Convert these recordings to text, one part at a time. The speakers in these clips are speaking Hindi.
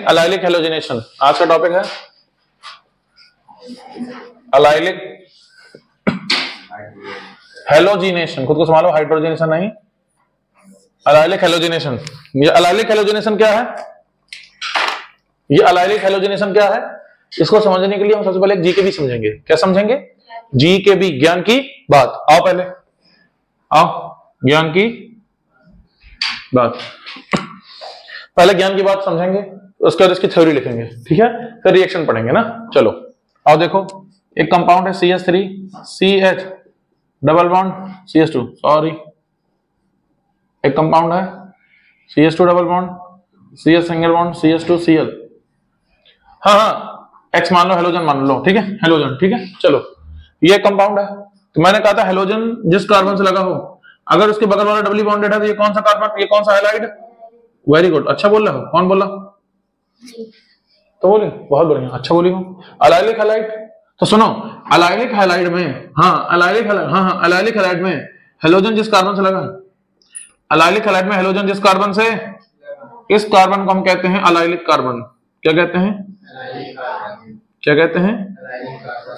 अलाइलिक हेलोजिनेशन आज का टॉपिक है। अलाइलिक हेलोजिनेशन, खुद को संभालो, हाइड्रोजनेशन नहीं, अलाइलिक हेलोजिनेशन। ये अलाइलिक हेलोजिनेशन क्या है? ये अलाइलिक हेलोजिनेशन क्या है? इसको समझने के लिए हम सबसे पहले एक जीकेबी समझेंगे। क्या समझेंगे? जीकेबी, ज्ञान की बात। आओ पहले आओ, ज्ञान की बात। पहले ज्ञान की बात समझेंगे, उसके बाद इसकी थ्योरी लिखेंगे, ठीक है? फिर रिएक्शन पढ़ेंगे ना। चलो आओ देखो, एक कंपाउंड है CH3 CH double bond CH2, sorry, एक कंपाउंड है CH2 double bond CH single bond CH2 Cl। हाँ X मान लो, हेलोजन मान लो, ठीक है? हेलोजन, ठीक है? चलो ये कंपाउंड है, तो मैंने कहा था हेलोजन जिस कार्बन से लगा हो, अगर उसके बगल वाला डबली बॉन्डेड है तो ये कौन सा कार्बन, ये कौन सा हैलाइड? वेरी गुड, अच्छा बोल रहे हो। कौन बोला? तो बोले, बहुत बढ़िया, अच्छा बोली हो। अलाइलिक हैलाइड, तो सुनो, अलाइलिक हैलाइड में, अलाइलिक हैलाइड में हेलोजन जिस कार्बन से लगा, अलाइलिक हैलाइड में हेलोजन जिस कार्बन से, इस कार्बन को हम कहते हैं अलाइलिक कार्बन। क्या कहते हैं? क्या कहते हैं?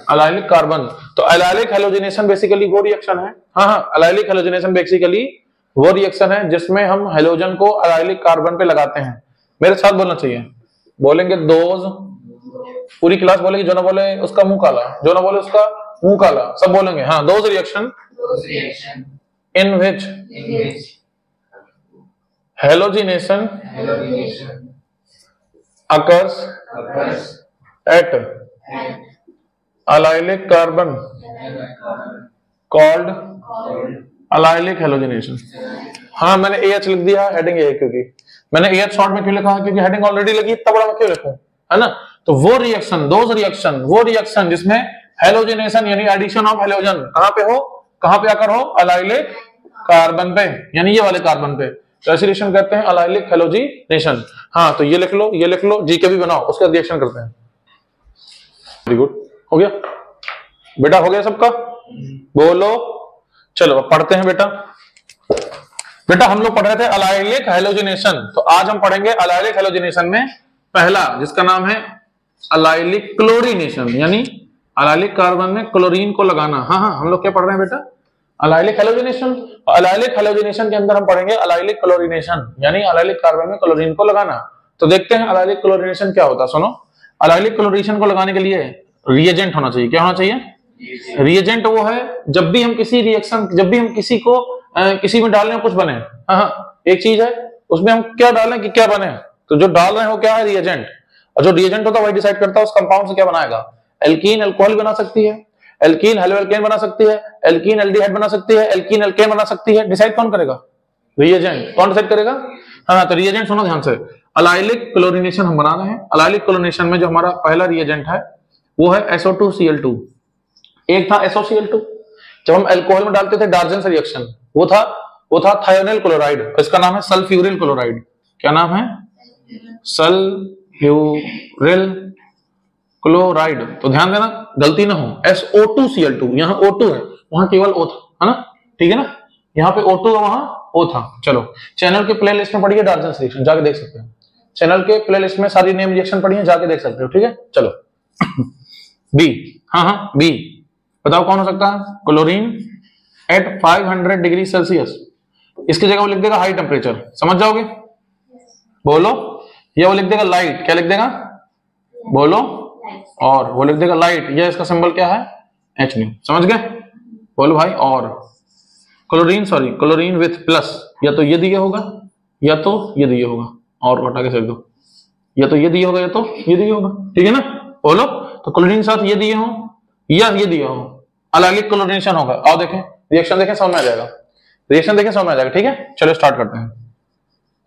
Allylic carbon. तो अलाइलिक हेलोजिनेशन बेसिकली वो रिएक्शन है, अलाइलिक हेलोजिनेशन बेसिकली वो रिएक्शन है जिसमें हम हेलोजन को अलाइलिक कार्बन पे लगाते हैं। मेरे साथ बोलना चाहिए, बोलेंगे दोज, पूरी क्लास बोलेगी, जो ना बोले उसका मुंह काला, जो ना बोले उसका मुंह काला, सब बोलेंगे। हाँ, those reaction in which halogenation occurs at allylic carbon called allylic halogenation। हाँ, मैंने AH लिख दिया, हेडिंग है, क्योंकि मैंने AH शॉर्ट में क्यों लिखा? क्योंकि हेडिंग ऑलरेडी लगी, इतना बड़ा मैं क्यों लिखूं, है ना? तो वो रिएक्शन, वो रिएक्शन जिसमें हेलोजिनेशन यानी एडिशन ऑफ हेलोजन कहां पे हो, कहां पे आकर हो? अलाइलिक कार्बन पे, यानी ये वाले कार्बन पे। तो ऐसे रिएक्शन कहते हैं अलाइलिक हेलोजिनेशन। हाँ, तो ये लिख लो, ये लिख लो, जीकेबी बनाओ, उसका रिएक्शन करते हैं। वेरी गुड, हो गया बेटा, हो गया सबका? बोलो, चलो अब पढ़ते हैं बेटा। बेटा हम लोग पढ़ रहे थे अलाइलिक हेलोजिनेशन, तो आज हम पढ़ेंगे अलाइलिक हेलोजिनेशन में पहला, जिसका नाम है अलाइलिक क्लोरीनेशन, यानी अलाइलिक कार्बन में क्लोरीन को लगाना। हाँ, हम लोग क्या पढ़ रहे हैं बेटा? Allylic halogenation. अलाइलिक हेलोजिनेशन के अंदर हम पढ़ेंगे अलाइलिक क्लोरीनेशन, यानी अलाइलिक कार्बन में क्लोरीन को लगाना। तो देखते हैं अलाइलिक क्लोरीनेशन क्या होता है। सुनो, अलाइलिक क्लोरीनेशन को लगाने के लिए रिएजेंट होना चाहिए। क्या होना चाहिए? रिएजेंट वो है जब भी हम किसी रिएक्शन, जब भी हम किसी को किसी में डाल रहे हैं कुछ बने। एक चीज है, उसमें हम क्या डालें कि क्या बने, तो जो डाल रहे हैं वो क्या है? रिएजेंट। और जो रिएजेंट होता है वही डिसाइड करता है उस कंपाउंड से क्या बनाएगा। एल्कीन अल्कोहल बना सकती है, एल्कीन हेलोएल्केन बना सकती है, एल्कीन एल्डिहाइड बना सकती है, एल्कीन एल्केन बना सकती है। डिसाइड कौन करेगा? रिएजेंट। कौन डिसाइड करेगा? तो रिएजेंट सुनो ध्यान से, अलाइलिक क्लोरीनेशन हम बना रहे हैं। अलाइलिक क्लोरीनेशन में जो हमारा पहला रिएजेंट है वो है SO2Cl2। एक था SOCl2, जब हम अल्कोहल में डालते थे डार्जन रिएक्शन, वो था थायोनिल क्लोराइड, इसका नाम है सल्फ्यूरिल क्लोराइड। क्या नाम है? Sulphuryl chloride. तो ध्यान देना, गलती ना हो, SO2Cl2, यहाँ O2 है, वहां केवल O था, है ना? ठीक है ना? यहाँ पे O2 है, वहां O था। चलो चैनल के प्ले लिस्ट में पढ़िए डार्जन रिएक्शन, जाके देख सकते हैं। चैनल के प्ले लिस्ट में सारी नेम रिएक्शन पढ़िए, जाके देख सकते हो, ठीक है? चलो बी, बी बताओ कौन हो सकता है? Chlorine at 500 degree Celsius. इसकी जगह वो लिख देगा हाई टेम्परेचर, समझ जाओगे? बोलो। या वो लिख देगा लाइट, क्या लिख देगा? बोलो। और वो लिख देगा लाइट, या इसका सिंबल क्या है? H, समझ गए? बोलो भाई। और क्लोरीन विथ प्लस, या तो ये दिया होगा या तो ये दिया होगा, और हटा के सेक दो, या तो ये दिया होगा या तो ये दिया होगा, ठीक है ना? बोलो। तो क्लोरीन साथ ये दिए हो या ये दिया हो, अलाइलिक क्लोरीनेशन होगा। आओ देखें, रिएक्शन देखें, समझ में आ जाएगा। रिएक्शन देखें, समझ में आ जाएगा, ठीक है? चलो स्टार्ट करते हैं।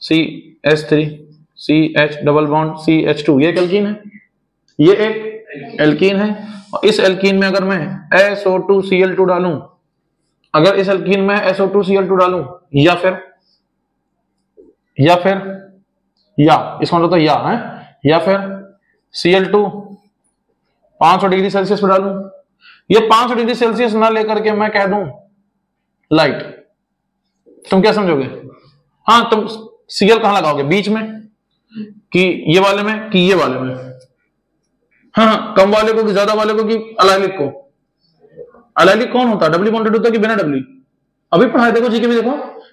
CH3 CH double bond CH2, ये एक एल्कीन है, ये एक एल्कीन है। और इस एल्कीन में अगर मैं SO2Cl2 डालूं, अगर इस एल्कीन में SO2Cl2 डालूं, या इसका मतलब तो या है, या फिर Cl2 500 डिग्री सेल्सियस पर डालूं, ये 500 डिग्री सेल्सियस ना लेकर के मैं कह दूं लाइट, तुम क्या समझोगे? तुम Cl कहां लगाओगे? बीच में, कि ये वाले में कि ये वाले में? हाँ, कम वाले को कि ज्यादा वाले को कि अलाइलिक को? अलाइलिक कौन होता है? डबली बॉन्डेड होता है कि बिना डबली? अभी पढ़ाए, देखो जी के भी देखो,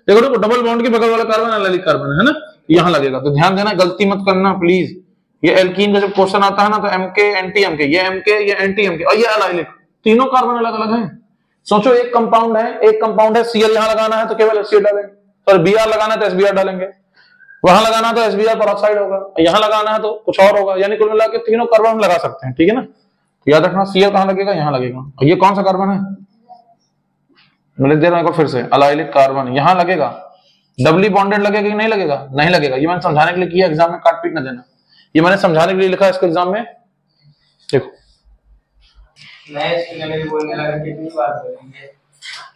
देखो डबल बॉन्ड के बगल वाला कार्बन अलाइलिक कार्बन है ना, यहां लगेगा। तो ध्यान देना, गलती मत करना प्लीज। ये एल्कीन का जब क्वेश्चन आता है ना, तो एमके एंटी एमके, ये एमके ये एंटी एमके और ये अलाइलिक, तीनों कार्बन अलग अलग हैं। सोचो एक कंपाउंड है Cl, यहां लगाना है तो केवल HCl डालेंगे, और Br लगाना है तो SBr डालेंगे, वहां लगाना है तो SBr पेरोक्साइड होगा, यहां लगाना है तो कुछ और होगा। यानी कुल मिला के तीनों कार्बन हम लगा सकते हैं, ठीक है ना। याद रखना Cl कहां लगेगा? यहां लगेगा। और ये कौन सा कार्बन है? मैं लिख दे रहा हूं फिर से, अलाइलिक कार्बन यहां लगेगा। डबली बॉन्डेड लगेगा कि नहीं लगेगा? नहीं लगेगा। ये मैंने समझाने के लिए किया, एग्जाम में काट पीट ना देना। ये मैंने समझाने के लिए लिखा है इसको एग्जाम में, देखो।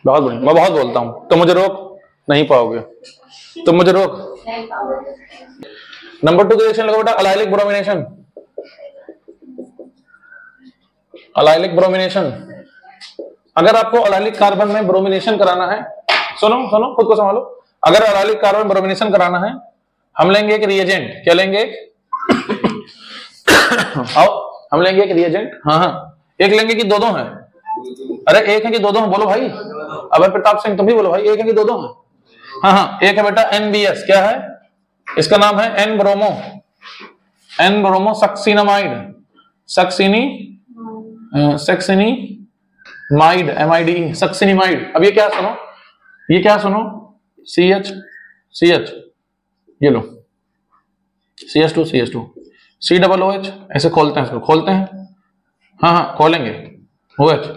बहुत बढ़िया, मैं बहुत बोलता हूं, तो मुझे रोक नहीं पाओगे, तो मुझे रोक। नंबर 2 रिएक्शन लगाओ बेटा, अलाइलिक ब्रोमिनेशन। अलाइलिक ब्रोमिनेशन, अगर आपको अलाइलिक कार्बन में ब्रोमिनेशन कराना है, सुनो सुनो, खुद को संभालो। अगर अलाइलिक कार्बन ब्रोमिनेशन कराना है, हम लेंगे एक रिएजेंट। क्या लेंगे? आओ, हम लेंगे एक रिएजेंट। हाँ हाँ, एक लेंगे कि दो हैं? अरे एक है कि दो हैं? बोलो भाई। अबे प्रताप सिंह, तुम भी बोलो भाई, एक है कि दो हैं? हाँ हाँ, एक है बेटा NBS। क्या है इसका नाम? है एन ब्रोमो सक्सिनामाइड, सक्सिनामाइड, MIDE, सक्सिनामाइड। अब ये क्या सुनो, ये क्या सुनो, CH, ये लो CH2, COOH, ऐसे खोलते हैं इसको, खोलते हैं। हाँ हाँ खोलेंगे, OH,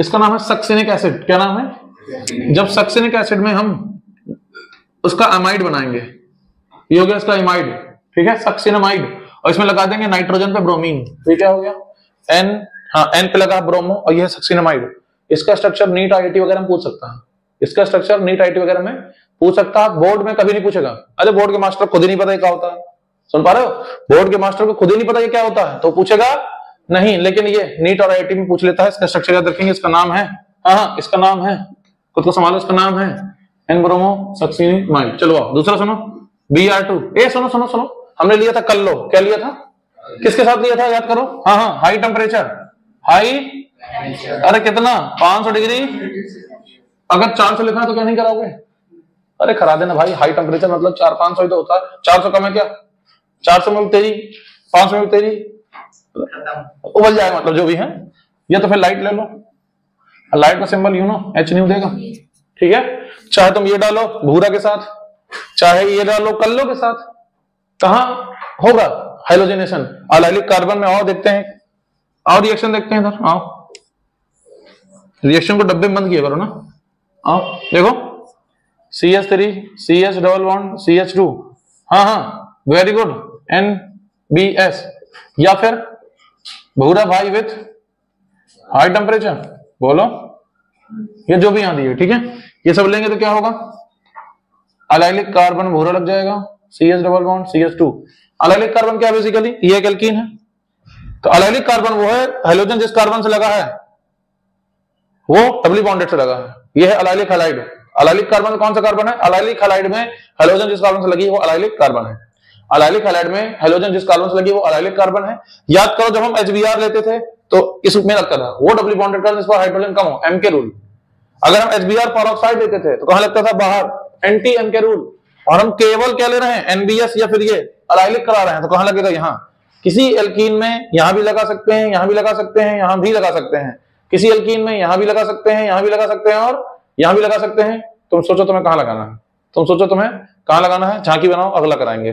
इसका नाम है सक्सिनिक एसिड। क्या नाम है? जब सक्सिनिक एसिड में हम उसका अमाइड बनाएंगे, ये हो गया इसका अमाइड, ठीक है, सक्सिनामाइड, और इसमें लगा देंगे नाइट्रोजन पे ब्रोमीन, तो ये क्या हो गया? N, हाँ N पे लगा ब्रोमो, और ये है सक्सिनामाइड। इसका स्ट्रक्चर नीट IIT वगैरह में पूछ सकता है, इसका स्ट्रक्चर नीट IIT वगैरह में पूछ सकता है, बोर्ड में कभी नहीं पूछेगा। अरे बोर्ड के मास्टर खुद ही नहीं पता क्या होता है, सुन पा रहे हो? बोर्ड के मास्टर को खुद ही नहीं पता ये क्या होता है, तो पूछेगा नहीं। लेकिन ये नीट और IIT में पूछ लेता है। इसका स्ट्रक्चर याद रखेंगे, इसका नाम है, हाँ इसका नाम है, खुद को संभालो, इसका नाम है एन ब्रोमो सक्सिनामाइड। चलो आओ दूसरा सुनो, Br2। ए सुनो सुनो सुनो, हमने लिया था कल्लो, क्या लिया था? किसके साथ लिया था? याद करो। हाँ हाँ, हाई टेम्परेचर, हाई, अरे कितना? 500 डिग्री। अगर 400 लिखा है तो क्या नहीं कराओगे? अरे करा देना भाई, हाई टेम्परेचर मतलब 400-500 ही तो होता है। 400 कम है क्या? 400 में तेरी, 500 में तेरी, उबल जाएगा मतलब, जो भी है। या तो फिर लाइट ले लो, लाइट का सिंबल H नहीं देगा, ठीक है। चाहे तुम ये डालो भूरा के साथ, चाहे ये डालो कल्लो के साथ, कहां होगा हाइलोजिनेशन? अलाइलिक कार्बन में। और देखते हैं, और रिएक्शन देखते हैं इधर, आओ। रिएक्शन को डब्बे में बंद किया करो ना, आओ देखो, CH3, CH double bond CH2, हाँ हाँ वेरी गुड, NBS, या फिर भूरा भाई विथ हाई टेम्परेचर, बोलो, ये जो भी यहां दिए, ठीक है। ये सब लेंगे तो क्या होगा? अलाइलिक कार्बन भूरा लग जाएगा, CH double bond CH2। Allylic carbon क्या बेसिकली? ये एक एल्कीन है। तो अलाइलिक कार्बन वो है, हाइड्रोजन जिस कार्बन से लगा है वो डबली बॉन्डेड से लगा है, ये है अलाइलिक हैलाइड। अलाइलिक कार्बन कौन सा कार्बन है? अलाइलिक हैलाइड में हाइड्रोजन जिस कार्बन से लगी वो अलाइलिक कार्बन है। अलाइलिक हैलाइड में हाइड्रोजन जिस कार्बन से लगी वो अलाइलिक कार्बन है। याद करो, जब हम HBr लेते थे तो इसमें लगता था वो डबली बॉन्डेड कार्बन, इस पर हाइड्रोजन कम हो, M के रूल। अगर हम HBr पेरोक्साइड लेते थे तो कहां लगता था? बाहर, एंटी M के रूल। और हम केवल क्या ले रहे हैं? NBS या फिर ये अलाइलिक करा रहे हैं, तो कहां लगेगा? यहां। किसी एल्कीन में यहां भी लगा सकते हैं, यहां भी लगा सकते हैं, यहां भी लगा सकते हैं। किसी एल्कीन में यहां भी लगा सकते हैं, यहां भी लगा सकते हैं, और यहां भी लगा सकते हैं। तुम सोचो तुम्हें कहां लगाना है, तुम सोचो तुम्हें कहां लगाना है। झांकी बनाओ, अगला कराएंगे।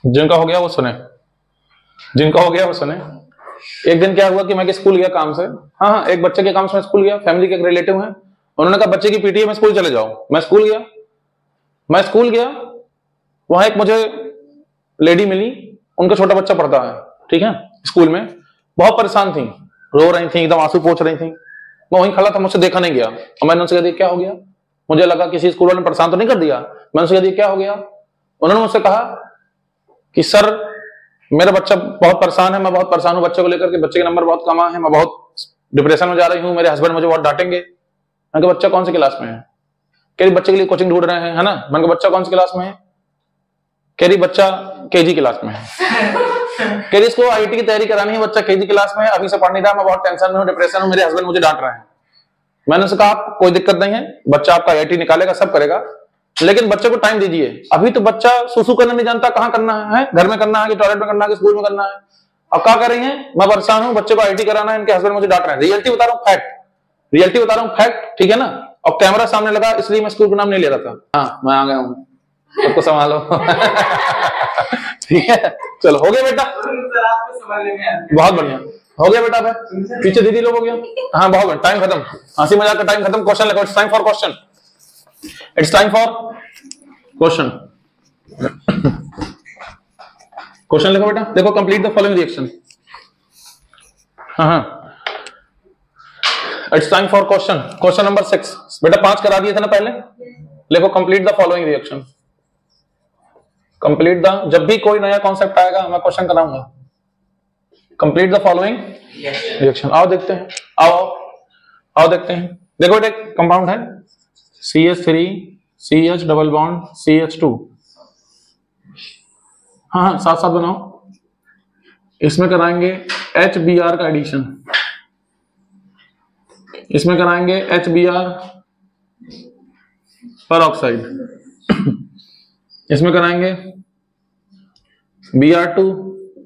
जिनका हो गया वो सुने, जिनका हो गया वो सुने। एक दिन क्या हुआ कि मैं स्कूल गया काम से, हाँ एक बच्चे के काम से मैं स्कूल गया, फैमिली के एक रिलेटिव हैं, उन्होंने कहा बच्चे की PTA में स्कूल चले जाओ। मैं स्कूल गया, वहां एक मुझे लेडी मिली, उनका छोटा बच्चा पढ़ता है, ठीक है, स्कूल में। बहुत परेशान थी, रो रही थी, एकदम आंसू पोंछ रही थी। मैं वहीं खड़ा था, मुझसे देखा नहीं गया, और मैंने उनसे कह दिया क्या हो गया। मुझे लगा किसी स्कूल वाले ने परेशान तो नहीं कर दिया, मैंने उनसे कह दिया क्या हो गया। उन्होंने मुझसे कहा कि सर मेरा बच्चा बहुत परेशान है, मैं बहुत परेशान हूं बच्चे को लेकर के, बच्चे के नंबर बहुत कम आए हैं, मैं बहुत डिप्रेशन में जा रही हूँ, मेरे हस्बैंड मुझे बहुत डांटेंगे। मैं कहा बच्चा कौन सी क्लास में है? कह रही बच्चे के लिए कोचिंग ढूंढ रहे हैं, है ना। मैंने कहा बच्चा कौन सी क्लास में है? कह रही बच्चा केजी क्लास में है। कह रही इसको आईआईटी की तैयारी करानी है, बच्चा केजी क्लास में है, अभी से पढ़ नहीं रहा, मैं बहुत टेंशन में हूँ, डिप्रेशन हूँ, मेरे हस्बैंड मुझे डांट रहे हैं। मैंने उससे कहा कोई दिक्कत नहीं है, बच्चा आपका आईआईटी निकालेगा, सब करेगा, लेकिन बच्चे को टाइम दीजिए। अभी तो बच्चा सुसु करना नहीं जानता, कहाँ करना है, घर में करना है कि टॉयलेट में करना है कि स्कूल में करना है। अब क्या कर रही है, मैं परेशान हूँ, बच्चे को आईआईटी कराना है, इनके हस्बैंड मुझे डांट रहे हैं। रियलिटी बता रहा हूँ, फैक्ट, रियलिटी बता रहा हूँ, फैक्ट, ठीक है ना। और कैमरा सामने लगा इसलिए मैं स्कूल का नाम नहीं ले रहा था। हाँ मैं आ गया हूँ, सबको संभालो। ठीक है, चलो हो गया बेटा, बहुत बढ़िया हो गया बेटा। पीछे दीदी लोग हो गया। हाँ बहुत बढ़िया, टाइम खत्म, हंसी मजाक का टाइम खत्म। क्वेश्चन लिखो, it's time for question, it's time for question. Question लिखो बेटा, देखो कंप्लीट द फॉलोइंग रिएक्शन। हाँ it's time for question, question number 6 बेटा, 5 करा दिए थे ना पहले। लिखो complete the following reaction, complete the, जब भी कोई नया कॉन्सेप्ट आएगा मैं क्वेश्चन कराऊंगा। Complete the following reaction. आओ देखते हैं, आओ देखते हैं। देखो बेटा कंपाउंड है CH3 CH double bond CH2। हाँ साथ साथ बनाओ। इसमें कराएंगे HBr का एडिशन, इसमें कराएंगे HBr पर ऑक्साइड, इसमें कराएंगे Br2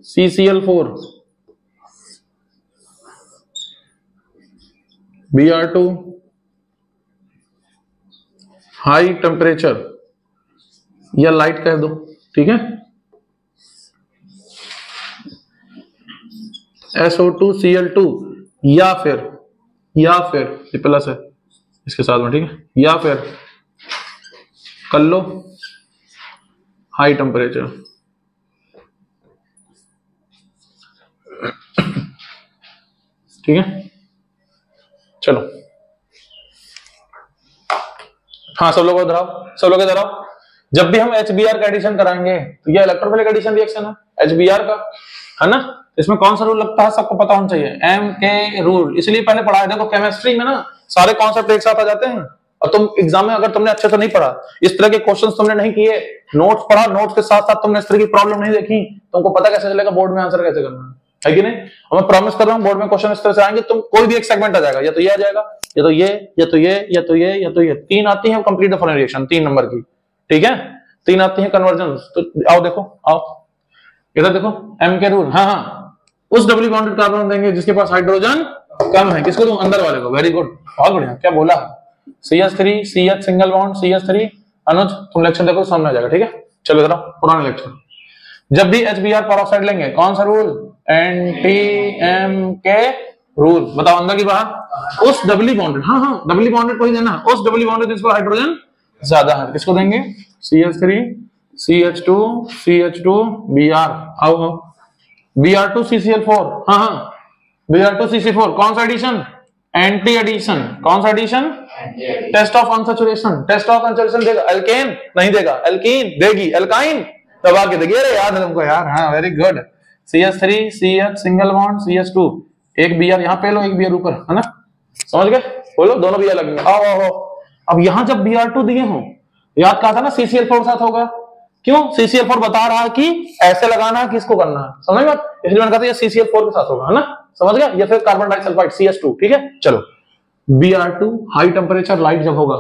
CCl4, Br2 high temperature या लाइट कह दो, ठीक है। SO2Cl2 या फिर ये प्लस है इसके साथ में, ठीक है, या फिर कर लो हाई टेम्परेचर। ठीक है चलो, हाँ सब लोग इधर आओ, सब लोग इधर आओ। जब भी हम HBr का एडिशन कराएंगे तो ये इलेक्ट्रोफिलिक एडिशन रिएक्शन है HBr का, है ना। इसमें कौन सा रूल लगता है सबको पता होना चाहिए, MK रूल, इसलिए पहले पढ़ा है। देखो केमिस्ट्री में ना सारे कॉन्सेप्ट एक साथ आ जाते हैं, और तुम एग्जाम में अगर तुमने अच्छे से नहीं पढ़ा, इस तरह के क्वेश्चंस तुमने नहीं किए, नोट्स पढ़ा, नोट्स के साथ साथ तुमने इस तरह की प्रॉब्लम नहीं देखी, तुमको पता कैसे चलेगा बोर्ड में आंसर कैसे करना है कि नहीं। और मैं प्रॉमिस कर रहा हूँ बोर्ड में क्वेश्चन इस तरह से आएंगे, तुम कोई भी एक सेगमेंट आ जाएगा, या तो ये आ जाएगा, या तो ये, या तो ये, या तो ये, या तो ये, 3 आती है complete the following reaction, 3 number की, ठीक है। 3 आती है कन्वर्जन। तो आओ देखो, आओ इधर देखो, MK रूल। हाँ उस डबली बॉन्डेड कार्बन देंगे जिसके पास हाइड्रोजन कम है, किसको दूं, अंदर वाले को। वेरी गुड, बहुत बढ़िया, क्या बोला। CH3 CH single bond CH3। अनुज तुम लेक्चर देखो सामने आ जाएगा, ठीक है। चलो इधर पुराना लेक्चर। जब भी HBr पेरोक्साइड लेंगे, कौन सा रूल, NT-MK रूल। बताओ अंदर की बाहर, उस डबली बॉन्डेड, हाँ डबली बॉन्डेड को ही देना, उस डबली बॉन्डेड जिस पर हाइड्रोजन ज्यादा है, किसको देंगे, CH3 CH2 CH2 Br। आओ Br2 CCl4, हाँ Br2 CCl4, कौन सा एडिशन, एंटी एडिशन। कौन सा addition, test of unsaturation. Test of unsaturation देगा, एल्केन नहीं देगा, एल्कीन देगी, एल्काइन दबा के देगी। अरे याद है तुमको यार, हाँ very good. CH3 CH single bond CH2, एक Br यहाँ पे लो, एक Br ऊपर, है ना, समझ गए, बोलो दोनों Br लगेंगे। आओ अब यहाँ जब Br2 दिए हो, याद कहा था ना CCl4 साथ होगा, क्यों, CCl4 बता रहा है कि ऐसे लगाना है, किसको करना है, समझ गए, इसलिए मैंने कहा था ये CCl4 के साथ होगा, है ना, समझ गया। ये फिर कार्बन डाइसल्फाइड CH2, ठीक है। चलो Br2 हाई टेम्परेचर लाइट जब होगा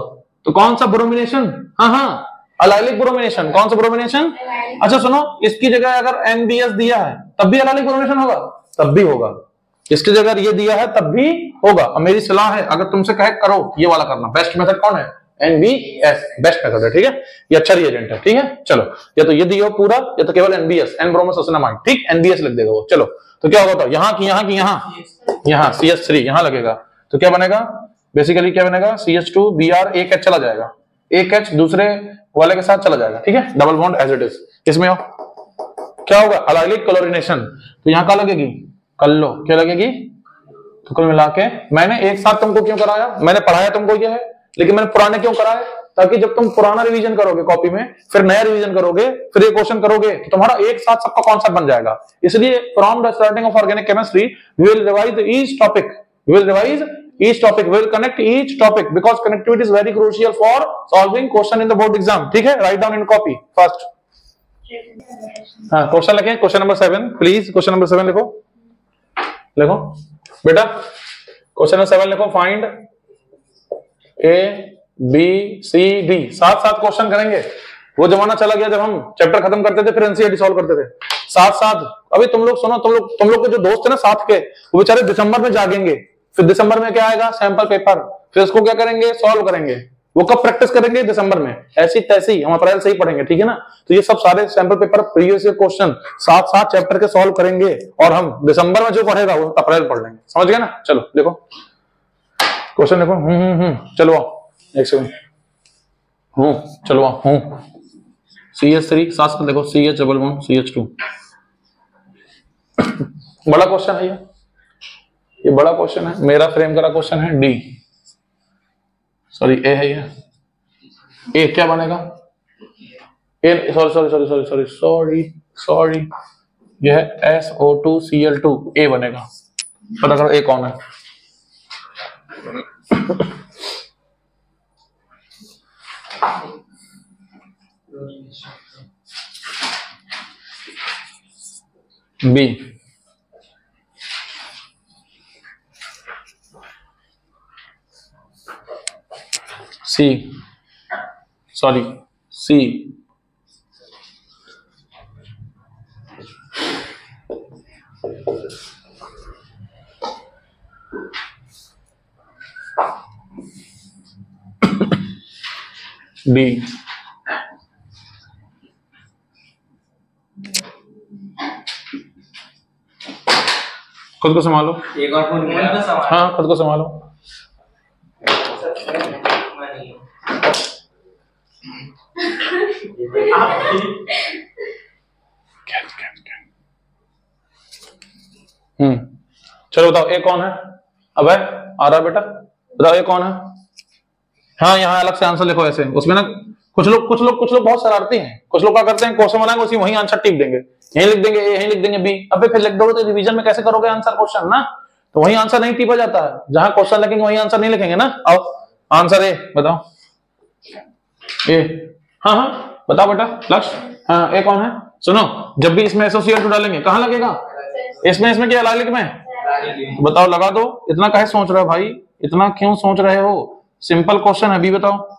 तो कौन सा ब्रोमिनेशन, हाँ अलाइलिक ब्रोमिनेशन। कौन सा ब्रोमिनेशन, अच्छा सुनो, इसकी जगह अगर NBS दिया है तब भी अलाइलिक ब्रोमिनेशन होगा, तब भी होगा। इसकी जगह ये दिया है तब भी होगा। और मेरी सलाह है, अगर तुमसे कहे करो ये वाला करना, बेस्ट मेथड कौन है, NBS बेस्ट मेथड है, ठीक है, ये अच्छा रिएजेंट है, ठीक है। चलो या तो ये दियो पूरा, या तो केवल NBS, N ब्रोमोसोसिनामाइड, ठीक, NBS लिख देगा वो। चलो तो क्या होगा, तो यहाँ की यहाँ CH3 यहाँ लगेगा, तो क्या बनेगा, बेसिकली क्या बनेगा, CH2 Br, एक H चला जाएगा, एक H दूसरे वाले के साथ चला जाएगा, ठीक है, double bond as it is. इसमें क्या होगा, अलाइलिक क्लोरीनेशन। तो यहाँ क्या लगेगी, कर लो क्या लगेगी, तो कुल मिला के मैंने एक साथ तुमको क्यों कराया, मैंने पढ़ाया तुमको ये है, लेकिन मैंने पुराने क्यों कराए, ताकि जब तुम पुराना रिवीजन करोगे कॉपी में, फिर नया रिवीजन करोगे, फिर ये क्वेश्चन करोगे, तो तुम्हारा एक साथ सबका कॉन्सेप्ट बन जाएगा। इसलिए from the starting of organic chemistry we will revise each topic, we will revise each topic, we will connect each topic because connectivity is very crucial for solving question in the board exam. ठीक है, write down in copy first. हाँ, क्वेश्चन लिखें, question number 7 please, question number 7 लिखो, लिखो बेटा, क्वेश्चन नंबर 7 लिखो, find A B C D, 7 question करेंगे। वो जमाना चला गया जब हम चैप्टर खत्म करते थे फिर एनसीईआरटी सॉल्व करते थे, 7 अभी तुम लोग सुनो, तुम लोग के जो दोस्त है ना साथ के, वो बेचारे दिसंबर में जागेंगे, फिर दिसंबर में क्या आएगा, सैंपल पेपर, फिर उसको क्या करेंगे, सॉल्व करेंगे। वो कब प्रैक्टिस करेंगे, दिसंबर में, ऐसी तैसी हम अप्रैल से ही पढ़ेंगे, ठीक है ना। तो ये सब सारे sample paper previous year question 7 chapter के सॉल्व करेंगे और हम दिसंबर में जो पढ़ेगा वो अप्रैल पढ़ लेंगे, समझ गए ना। चलो देखो क्वेश्चन देखो, चलो आओ एक सेकंड, चलो आओ, CH3 साथ में देखो, CH11 CH2 बड़ा क्वेश्चन है ये बड़ा क्वेश्चन है, मेरा फ्रेम करा क्वेश्चन है डी, सॉरी ए है ये, ए क्या बनेगा, ए सॉरी ये है SO2Cl2, ए बनेगा, पता करो ए कौन है। बी, सी, सॉरी सी, डी, खुद को संभालो, एक और हाँ खुद को संभालो। चलो बताओ ए कौन है, अब है आ रहा बेटा, बताओ ए कौन है। हाँ यहाँ अलग से आंसर लिखो ऐसे, उसमें ना कुछ लोग बहुत शरारती हैं, कुछ लोग क्या करते हैं, क्वेश्चन बनाएंगे उसी वही आंसर टिक देंगे, यहीं लिख देंगे ए, यहीं लिख देंगे बी, अबे फिर लिख दोगे तो रिवीजन में कैसे करोगे आंसर क्वेश्चन ना, तो वही आंसर नहीं टिपा जाता है, जहां क्वेश्चन लिखेंगे वही आंसर नहीं लिखेंगे ना। आओ आंसर ए बताओ, ए, हाँ बताओ बेटा लक्ष्य, हाँ ए कौन है। सुनो जब भी इसमें SOCl2 डालेंगे कहाँ लगेगा, इसमें क्या लालिक में, बताओ लगा दो, इतना काहे सोच रहे हो भाई, इतना क्यों सोच रहे हो, सिंपल क्वेश्चन है, बी बताओ।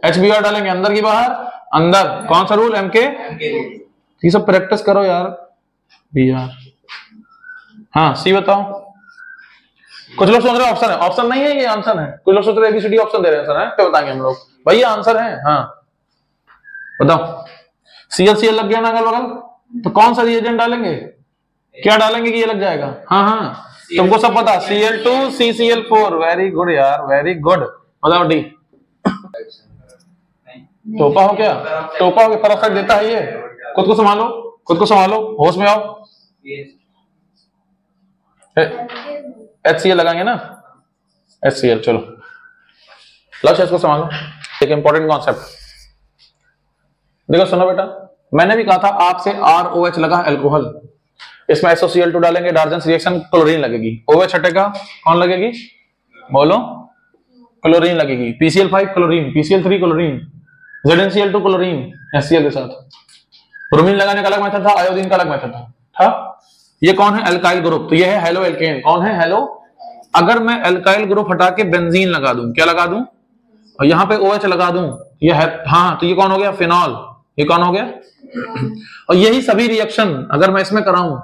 HBr डालेंगे अंदर की बाहर, अंदर, कौन सा रूल, MK, ये सब प्रैक्टिस करो यार, Br, हाँ सी बताओ। कुछ लोग सोच रहे हैं ऑप्शन है, ऑप्शन नहीं है ये आंसर है, कुछ लोग सोच रहे हैं ABCD ऑप्शन दे रहे हैं सर, है क्या बताएंगे हम लोग, भाई ये आंसर है। हाँ बताओ, CL लग गया ना अगल बगल, तो कौन सा रिएजेंट डालेंगे, क्या डालेंगे कि ये लग जाएगा, हाँ तुमको सब पता, Cl2 CCl4, वेरी गुड यार, वेरी गुड। बताओ डी, टोपा हो क्या, टोपा हो गया, परफेक्ट देता है ये, खुद को संभालो, होश में आओ। HCl लगाएंगे ना, HCl, चलो लक्ष्य इसको संभालो, एक इंपॉर्टेंट कॉन्सेप्ट देखो, सुनो बेटा, मैंने भी कहा था आपसे ROH लगा अल्कोहल, इसमें SOCl2 डालेंगे, डार्जन रिएक्शन क्लोरीन लगेगी, OH हटेगा, कौन लगेगी बोलो, क्लोरीन लगेगी, PCl5 chlorine, PCl3 chlorine, ZnCl2 chlorine HCl के साथ, ब्रोमीन लगाने का अलग मेथड था, आयोडीन का अलग मेथड था। ये कौन है, अल्काइल ग्रुप, तो ये है हेलो एल्केन, कौन है हेलो, अगर मैं अल्काइल ग्रुप हटा के बेंजीन लगा दूं, क्या लगा दूं, और यहाँ पे OH लगा दूं, ये है, हाँ तो ये कौन हो गया, फिनॉल, ये कौन हो गया। और यही सभी रिएक्शन अगर मैं इसमें कराऊं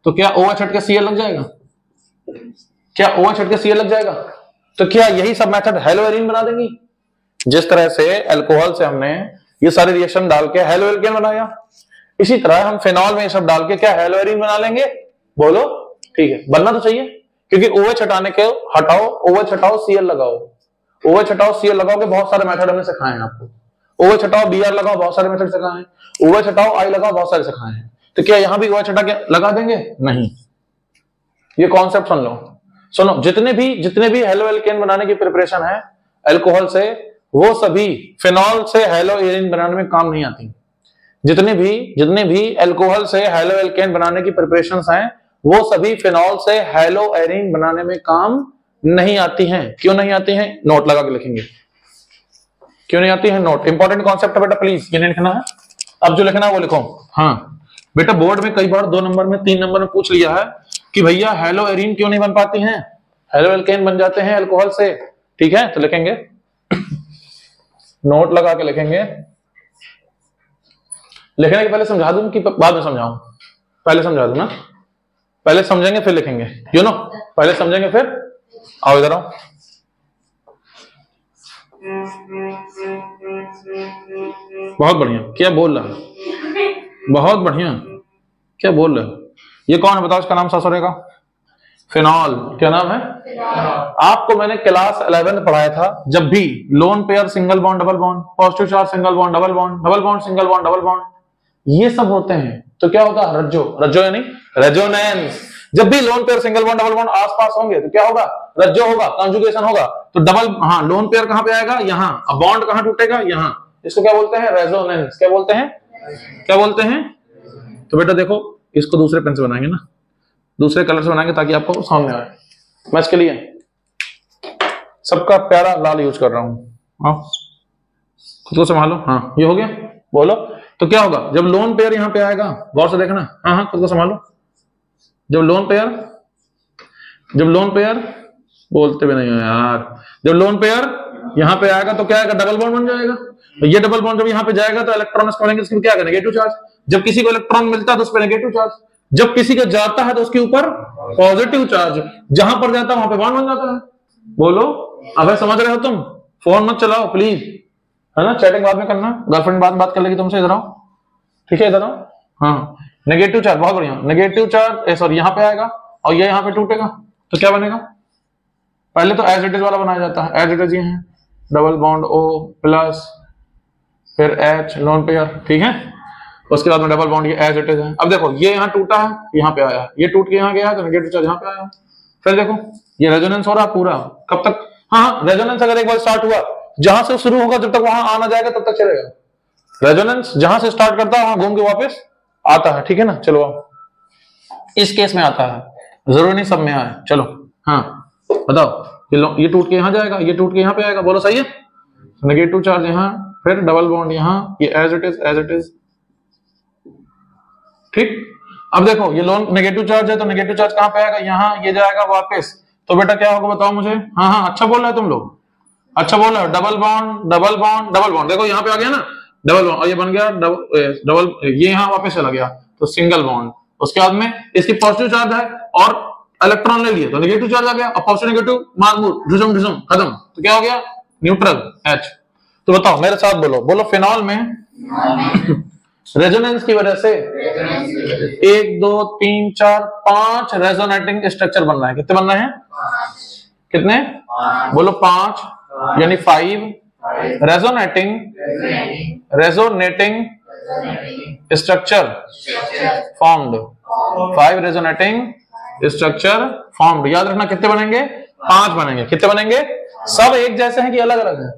तो क्या OH हट के Cl लग जाएगा, क्या OH हट के Cl लग जाएगा, तो क्या यही सब मेथड हेलोएरिन बना देंगी। जिस तरह से अल्कोहल से हमने ये सारे रिएक्शन डाल के हेलो एल्केन बनाया, इसी तरह हम फिनॉल में ये सब डाल के क्या हेलोएरिन बना लेंगे, बोलो ठीक है, बनना तो चाहिए, क्योंकि OH हटाने के OH हटाओ Cl लगाओ, OH हटाओ Cl लगाओ के बहुत सारे मेथड हमने सिखाए हैं आपको, OH हटाओ Br लगाओ, बहुत सारे मेथड सिखाए हैं, OH हटाओ I लगाओ, बहुत सारे सिखाए हैं, तो क्या यहाँ भी OH हटा के लगा देंगे, नहीं। ये कॉन्सेप्ट सुन लो, सुनो, जितने भी हेलो एल्केन बनाने की प्रिपरेशन है अल्कोहल से, वो सभी फिनॉल से हेलोएरिन बनाने में काम नहीं आती। जितने भी अल्कोहल से हेलो एल्केन बनाने की प्रिपरेशंस हैं वो सभी फिनॉल से हेलो एरीन बनाने में काम नहीं आती हैं। क्यों नहीं आती हैं? नोट लगा के लिखेंगे क्यों नहीं आती है। नोट इंपॉर्टेंट कॉन्सेप्ट है बेटा, प्लीज ये नहीं लिखना है। अब जो लिखना है वो लिखो। हाँ बेटा, बोर्ड में कई बार 2 नंबर में 3 नंबर में पूछ लिया है कि भैया हेलो एरीन क्यों नहीं बन पाती हैं, हेलो एल्केन बन जाते हैं अल्कोहल से। ठीक है, तो लिखेंगे नोट लगा के लिखेंगे। लिखने के पहले समझा दूं कि बाद में समझाऊं? पहले समझा दूं ना, पहले समझेंगे फिर लिखेंगे, यू नो, पहले समझेंगे फिर। आओ इधर आओ। बहुत बढ़िया, क्या बोल रहा है, बहुत बढ़िया, क्या बोल रहे हो। ये कौन है बताओ, इसका नाम सासुरे का? फिनॉल। क्या नाम है? आपको मैंने क्लास 11 पढ़ाया था, जब भी lone pair single bond double bond, positive charge single bond double bond, double bond single bond double bond, ये सब होते हैं तो क्या होगा? रज्जो। रज्जो यानी रेजोनेंस। जब भी lone pair single bond double bond आसपास होंगे तो क्या होगा? रज्जो होगा, कॉन्जुगेशन होगा। तो डबल, हाँ, लोन पेयर कहां पे आएगा? यहां। अब बॉन्ड कहां टूटेगा? यहां। इसको क्या बोलते हैं? रेजोनेंस। क्या बोलते हैं? क्या बोलते हैं? तो बेटा देखो, इसको दूसरे पेन से बनाएंगे ना, दूसरे कलर से बनाएंगे ताकि आपको सामने आए। मैं इसके लिए सबका प्यारा लाल यूज कर रहा हूं। खुद को संभालो। हाँ, ये हो गया, बोलो। तो क्या होगा जब लोन पेयर यहां पे आएगा? गौर से देखना। हाँ हाँ, खुद को संभालो। जब लोन पेयर बोलते भी नहीं हो यार, जब लोन पेयर यहां पे आएगा तो क्या आएगा? डबल बॉन्ड बन जाएगा। तो ये डबल बॉन्ड जब यहां पे जाएगा तो इलेक्ट्रॉन इसको लेंगे, इसमें क्या आएगा? Negative charge. जब किसी को इलेक्ट्रॉन मिलता है तो उस पर नेगेटिव चार्ज, जब किसी का जाता है तो उसके ऊपर पॉजिटिव चार्ज। जहां पर जाता है वहां पे बॉन्ड बन जाता है। बोलो, अब समझ रहे हो तुम? फोन मत चलाओ प्लीज, है ना, चैटिंग बाद में करना, गर्लफ्रेंड बाद में बात कर लेगी तुमसे। इधर आओ, ठीक है, इधर आओ। हाँ, नेगेटिव चार्ज, बहुत बढ़िया। नेगेटिव चार्ज सॉरी यहां पे आएगा और ये यहां पे टूटेगा तो क्या बनेगा? पहले तो एज इट इज वाला बनाया जाता है। एज इट इज ये है, डबल बॉन्ड O प्लस फिर H लोन पेयर, ठीक है। उसके बाद में डबल बॉन्ड ये एज इट इज है। अब देखो, ये यहाँ टूटा है, यहाँ पे आया, ये टूट के यहाँ गया तो नेगेटिव चार्ज यहाँ पे आया। फिर देखो ये रेजोनेंस हो रहा पूरा, कब तक? हाँ, रेजोनेंस अगर एक बार स्टार्ट हुआ, जहां से शुरू होगा जब तक वहां आना जाएगा तब तक चलेगा। रेजोनेंस जहां से स्टार्ट करता है वहां घूम के वापस आता है, ठीक है ना। चलो आओ, इस केस में आता है, जरूरी नहीं सब में आए। चलो हाँ बताओ, ये टूट के यहाँ जाएगा, ये टूट के यहाँ पे आएगा। बोलो सही है। नेगेटिव चार्ज यहाँ, फिर डबल बॉन्ड यहाँ, ये एज इट इज, ठीक। अब देखो ये लोन नेगेटिव चार्ज है तो नेगेटिव चार्ज कहां पे आएगा? यहाँ, ये जाएगा वापस। तो बेटा क्या होगा बताओ मुझे? हाँ हाँ, अच्छा बोल रहे हो तुम लोग, अच्छा बोल रहे हो। Double bond double bond double bond, देखो यहाँ पे आ गया ना डबल बॉन्ड, और ये बन गया डबल, ये यहाँ वापस चला गया तो सिंगल बॉन्ड। उसके बाद में इसकी पॉजिटिव चार्ज है और इलेक्ट्रॉन ले लिए तो नेगेटिव चार्ज आ गया, और पॉजिटिव नेगेटिव मार खत्म, तो क्या हो गया? Neutral H। तो बताओ मेरे साथ बोलो, बोलो फिनॉल में रेजोनेंस की वजह से 1 2 3 4 5 रेजोनेटिंग स्ट्रक्चर बन रहा है। कितने बन रहे हैं? कितने? बोलो 5, यानी 5 resonating structure formed. 5 resonating structure formed. याद रखना कितने बनेंगे? 5 बनेंगे। कितने बनेंगे? सब एक जैसे हैं कि अलग अलग हैं?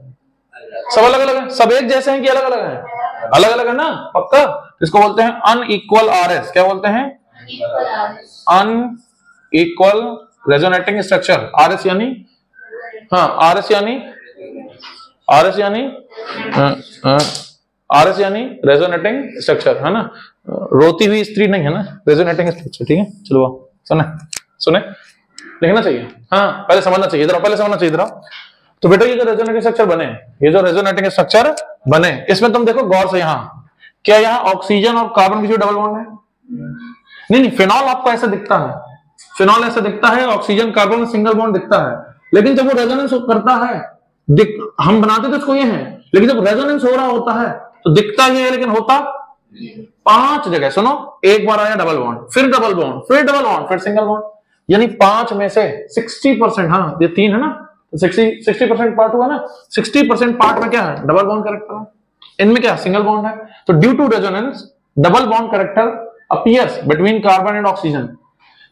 सब अलग अलग हैं। सब एक जैसे हैं कि अलग अलग हैं? अलग अलग है ना, पक्का। इसको बोलते हैं अनइक्वल RS। क्या बोलते हैं? Unequal resonating structure. RS यानी, हाँ RS यानी रेजोनेटिंग स्ट्रक्चर, है ना। रोती हुई स्त्री नहीं है ना, रेजोनेटिंग स्ट्रक्चर, ठीक है। चलो सुने लिखना चाहिए, हाँ पहले समझना चाहिए, इधर पहले समझना चाहिए इधर। तो बेटा ये जो रेजोनेटिंग स्ट्रक्चर बने, ये जो रेजोनेटिंग स्ट्रक्चर बने, इसमें तुम देखो गौर से, यहाँ क्या यहाँ ऑक्सीजन और कार्बन की जो डबल बॉन्ड है? नहीं, फिनॉल आपको ऐसा दिखता है, फिनॉल ऐसा दिखता है, ऑक्सीजन कार्बन सिंगल बॉन्ड दिखता है। लेकिन जब वो रेजोनेंस करता है, हम बनाते तो इसको ये है, लेकिन जब रेजोनेंस हो रहा होता है तो दिखता ही है लेकिन होता 5 जगह। सुनो, एक बार आया डबल बॉन्ड, फिर डबल बॉन्ड, फिर डबल बॉन्ड, फिर सिंगल बॉन्ड, यानी 5 में से 60%, हाँ ये 3 है ना, तो 60% पार्ट हुआ ना, 60% पार्ट में क्या है? डबल बॉन्ड कैरेक्टर है। इनमें क्या? सिंगल बॉन्ड है। तो due to resonance double bond character appears between carbon and oxygen.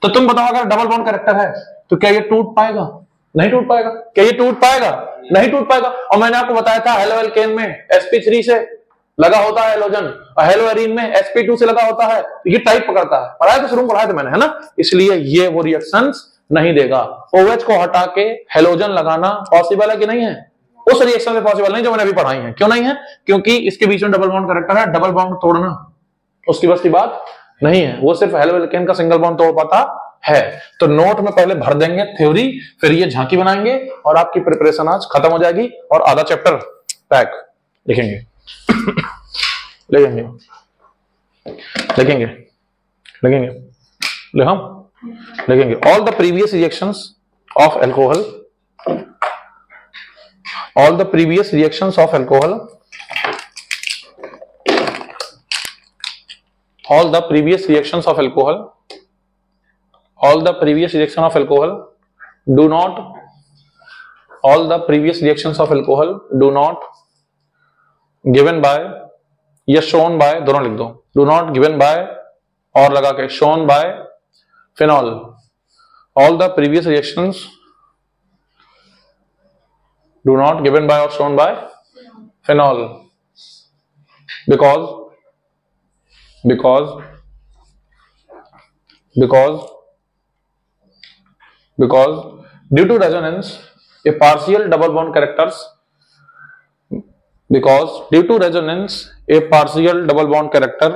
तो तुम बताओ अगर डबल बॉन्ड कैरेक्टर है तो क्या ये टूट पाएगा? नहीं टूट पाएगा। क्या ये टूट पाएगा? नहीं टूट पाएगा। और मैंने आपको बताया था हेलो एल्केन में sp3 से लगा होता है हेलोजन, और हेलोएरिन में sp2 से लगा होता है, ये टाइप पकड़ता है, पढ़ाया तो शुरू में पढ़ाया था मैंने, है ना, इसलिए ये वो रिएक्शंस नहीं देगा। OH को हटा के हेलोजन लगाना पॉसिबल है कि नहीं है? उस रिएक्शन में पॉसिबल नहीं जो मैंने अभी पढ़ाई है। क्यों नहीं है? क्योंकि इसके बीच में डबल बॉन्ड कैरेक्टर है, डबल बॉन्ड तोड़ना उसकी बस की बात नहीं है, वो सिर्फ हेलो एल्केन का सिंगल बॉन्ड तोड़ पाता है। तो नोट में पहले भर देंगे थ्योरी, फिर ये झांकी बनाएंगे और आपकी प्रिपरेशन आज खत्म हो जाएगी और आधा चैप्टर पैक लिखेंगे। लिखेंगे लिखेंगे लिखेंगे लिखेंगे all the previous reactions of alcohol, all the previous reactions of alcohol, all the previous reactions of alcohol, all the previous reaction of alcohol do not, all the previous reactions of alcohol do not given by या shown by, दोनों लिख दो, do not given by और लगा के shown by phenol, all the previous reactions do not given by or shown by phenol because due to resonance a partial double bond characters, because due to resonance a partial double bond character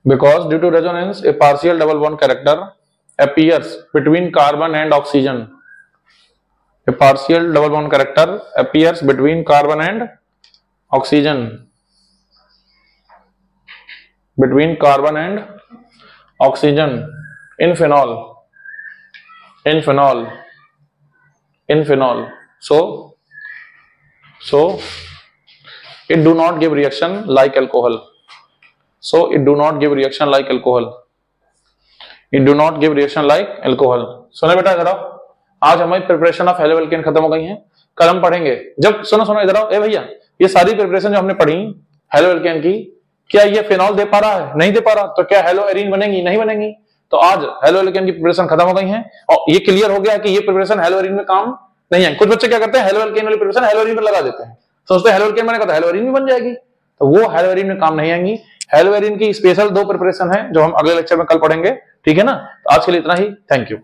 because due to resonance a partial double bond character appears between carbon and oxygen, a partial double bond character appears between carbon and oxygen, between carbon and oxygen in phenol, in phenol, in phenol. So it do not give reaction like alcohol, so it do not give reaction like alcohol, it do not give reaction like alcohol. सुनो बेटा इधर आओ, आज हमारी प्रिपरेशन ऑफ हेलो एल्केन खत्म हो गई है, कल हम पढ़ेंगे जब, सुनो इधर आओ, ए भैया ये सारी प्रिपरेशन जो हमने पढ़ी हेलो एल्केन की, क्या ये फिनॉल दे पा रहा है? नहीं दे पा रहा, तो क्या हेलो एरीन बनेगी? नहीं बनेगी। तो आज हेलो एल्केन की प्रिपरेशन खत्म हो गई है और ये क्लियर हो गया है कि ये प्रिपरेशन हेलो एरीन में काम नहीं है। कुछ बच्चे क्या करते हैं, हेलो एल्केन वाली प्रिपरेशन हेलो एरीन में लगा देते हैं, सोचते हैं हेलो एल्केन बनेगा तो हेलो एरीन भी बन जाएगी, तो वो हेलो एरीन में काम नहीं आएंगी। हेलो एरीन की स्पेशल 2 प्रिपरेशन है जो हम अगले लेक्चर में कल पढ़ेंगे, ठीक है ना। तो आज के लिए इतना ही, थैंक यू।